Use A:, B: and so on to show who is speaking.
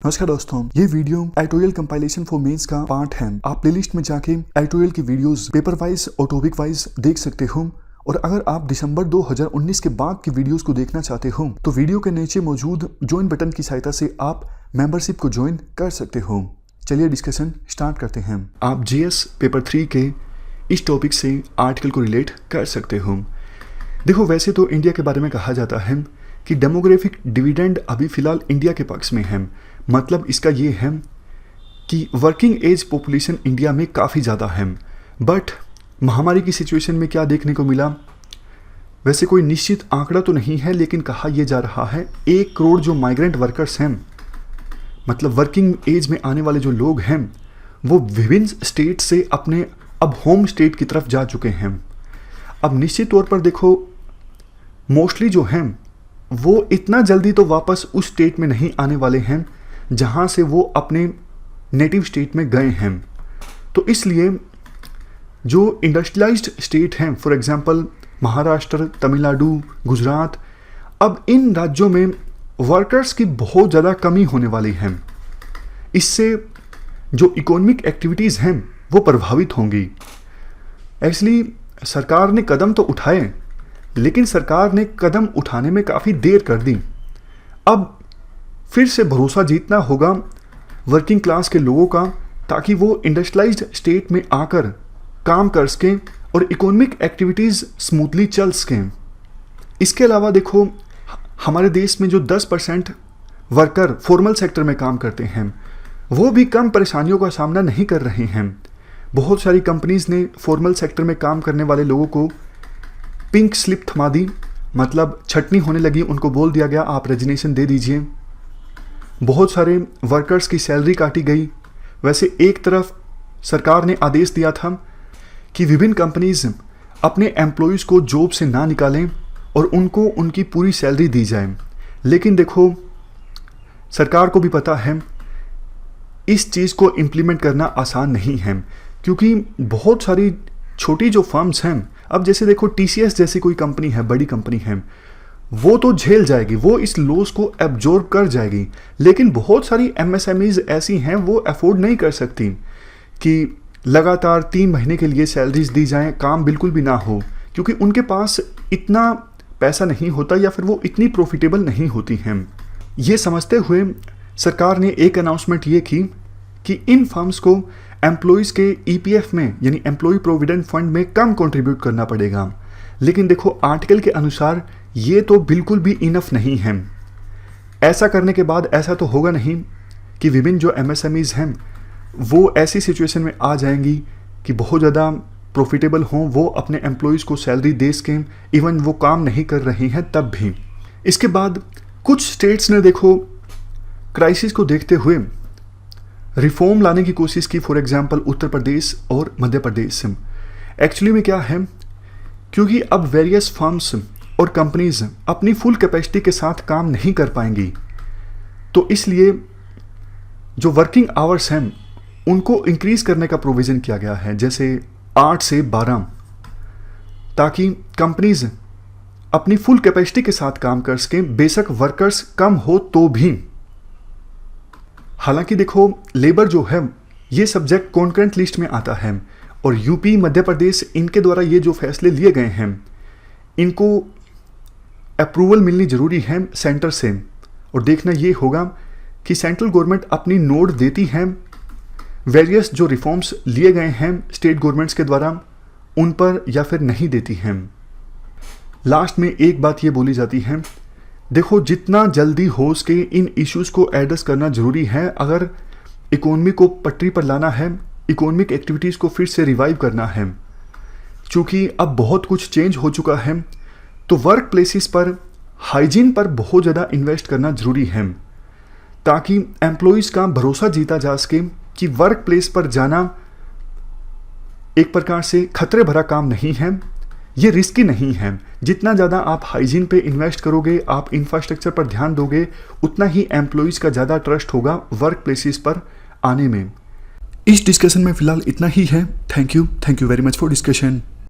A: नमस्कार दोस्तों, ये video editorial compilation for mains का पार्ट है। आप प्लेलिस्ट में जाके एडिटोरियल की वीडियोस पेपर वाइज और टॉपिक वाइज देख सकते हो। और अगर आप दिसंबर 2019 के बाद की वीडियोस को देखना चाहते हो तो वीडियो के नीचे मौजूद ज्वाइन बटन की सहायता से आप मेंबरशिप को ज्वाइन कर सकते हो। चलिए डिस्कशन स्टार्ट करते हैं। आप जीएस पेपर 3 के इस टॉपिक से आर्टिकल को रिलेट कर सकते हो। देखो, वैसे तो इंडिया के बारे में कहा जाता है कि डेमोग्राफिक डिविडेंड अभी फिलहाल इंडिया के पक्ष में है। मतलब इसका ये है कि वर्किंग एज पॉपुलेशन इंडिया में काफ़ी ज़्यादा है। बट महामारी की सिचुएशन में क्या देखने को मिला, वैसे कोई निश्चित आंकड़ा तो नहीं है, लेकिन कहा यह जा रहा है 1 करोड़ जो माइग्रेंट वर्कर्स हैं, मतलब वर्किंग एज में आने वाले जो लोग हैं, वो विभिन्न स्टेट से अपने अब होम स्टेट की तरफ जा चुके हैं। अब निश्चित तौर पर देखो, मोस्टली जो हैं वो इतना जल्दी तो वापस उस स्टेट में नहीं आने वाले हैं जहां से वो अपने नेटिव स्टेट में गए हैं। तो इसलिए जो इंडस्ट्रियलाइज्ड स्टेट हैं, फॉर एग्जांपल महाराष्ट्र, तमिलनाडु, गुजरात, अब इन राज्यों में वर्कर्स की बहुत ज़्यादा कमी होने वाली है। इससे जो इकोनॉमिक एक्टिविटीज़ हैं वो प्रभावित होंगी। एक्चुअली सरकार ने कदम तो उठाए, लेकिन सरकार ने कदम उठाने में काफ़ी देर कर दी। अब फिर से भरोसा जीतना होगा वर्किंग क्लास के लोगों का, ताकि वो इंडस्ट्रियलाइज्ड स्टेट में आकर काम कर सकें और इकोनॉमिक एक्टिविटीज़ स्मूथली चल सकें। इसके अलावा देखो, हमारे देश में जो 10% वर्कर फॉर्मल सेक्टर में काम करते हैं वो भी कम परेशानियों का सामना नहीं कर रहे हैं। बहुत सारी कंपनीज़ ने फॉर्मल सेक्टर में काम करने वाले लोगों को पिंक स्लिप थमा दी, मतलब छटनी होने लगी, उनको बोल दिया गया आप रेजिग्नेशन दे दीजिए। बहुत सारे वर्कर्स की सैलरी काटी गई। वैसे एक तरफ सरकार ने आदेश दिया था कि विभिन्न कंपनीज अपने एम्प्लॉयज़ को जॉब से ना निकालें और उनको उनकी पूरी सैलरी दी जाए, लेकिन देखो सरकार को भी पता है इस चीज़ को इम्प्लीमेंट करना आसान नहीं है, क्योंकि बहुत सारी छोटी जो फर्म्स हैं, अब जैसे देखो टीसीएस जैसी कोई कंपनी है, बड़ी कंपनी है, वो तो झेल जाएगी, वो इस लॉस को एब्जॉर्ब कर जाएगी। लेकिन बहुत सारी एमएसएमईज ऐसी हैं वो अफोर्ड नहीं कर सकती कि लगातार 3 महीने के लिए सैलरीज दी जाएं, काम बिल्कुल भी ना हो, क्योंकि उनके पास इतना पैसा नहीं होता या फिर वो इतनी प्रॉफिटेबल नहीं होती हैं। ये समझते हुए सरकार ने एक अनाउंसमेंट ये की कि इन फर्म्स को एम्प्लॉयज़ के ईपीएफ में यानी एम्प्लॉय प्रोविडेंट फंड में कम कंट्रीब्यूट करना पड़ेगा। लेकिन देखो, आर्टिकल के अनुसार ये तो बिल्कुल भी इनफ नहीं है। ऐसा करने के बाद ऐसा तो होगा नहीं कि विभिन्न जो एमएसएमईज हैं वो ऐसी सिचुएशन में आ जाएंगी कि बहुत ज़्यादा प्रॉफिटेबल हों, वो अपने एम्प्लॉयज़ को सैलरी दे सकें, इवन वो काम नहीं कर रहे हैं तब भी। इसके बाद कुछ स्टेट्स ने देखो क्राइसिस को देखते हुए रिफॉर्म लाने की कोशिश की, फॉर एग्जांपल उत्तर प्रदेश और मध्य प्रदेश। एक्चुअली में क्या है, क्योंकि अब वेरियस फर्म्स और कंपनीज अपनी फुल कैपेसिटी के साथ काम नहीं कर पाएंगी, तो इसलिए जो वर्किंग आवर्स हैं उनको इंक्रीज करने का प्रोविज़न किया गया है, जैसे 8 से 12, ताकि कंपनीज अपनी फुल कैपेसिटी के साथ काम कर सकें, बेशक वर्कर्स कम हो तो भी। हालांकि देखो, लेबर जो है ये सब्जेक्ट कॉन्करेंट लिस्ट में आता है, और यूपी, मध्य प्रदेश, इनके द्वारा ये जो फैसले लिए गए हैं इनको अप्रूवल मिलनी ज़रूरी है सेंटर से। और देखना ये होगा कि सेंट्रल गवर्नमेंट अपनी नोट देती है वेरियस जो रिफॉर्म्स लिए गए हैं स्टेट गवर्नमेंट्स के द्वारा उन पर, या फिर नहीं देती हैं। लास्ट में एक बात ये बोली जाती है, देखो जितना जल्दी हो सके इन इश्यूज़ को एड्रेस करना ज़रूरी है। अगर इकोनॉमी को पटरी पर लाना है, इकोनॉमिक एक्टिविटीज़ को फिर से रिवाइव करना है, चूँकि अब बहुत कुछ चेंज हो चुका है, तो वर्क प्लेसेस पर हाइजीन पर बहुत ज़्यादा इन्वेस्ट करना ज़रूरी है, ताकि एम्प्लॉयज़ का भरोसा जीता जा सके कि वर्क प्लेस पर जाना एक प्रकार से खतरे भरा काम नहीं है, ये रिस्की नहीं है। जितना ज़्यादा आप हाइजीन पे इन्वेस्ट करोगे, आप इंफ्रास्ट्रक्चर पर ध्यान दोगे, उतना ही एम्प्लॉयज़ का ज़्यादा ट्रस्ट होगा वर्क प्लेसेस पर आने में। इस डिस्कशन में फ़िलहाल इतना ही है। Thank you very much for discussion.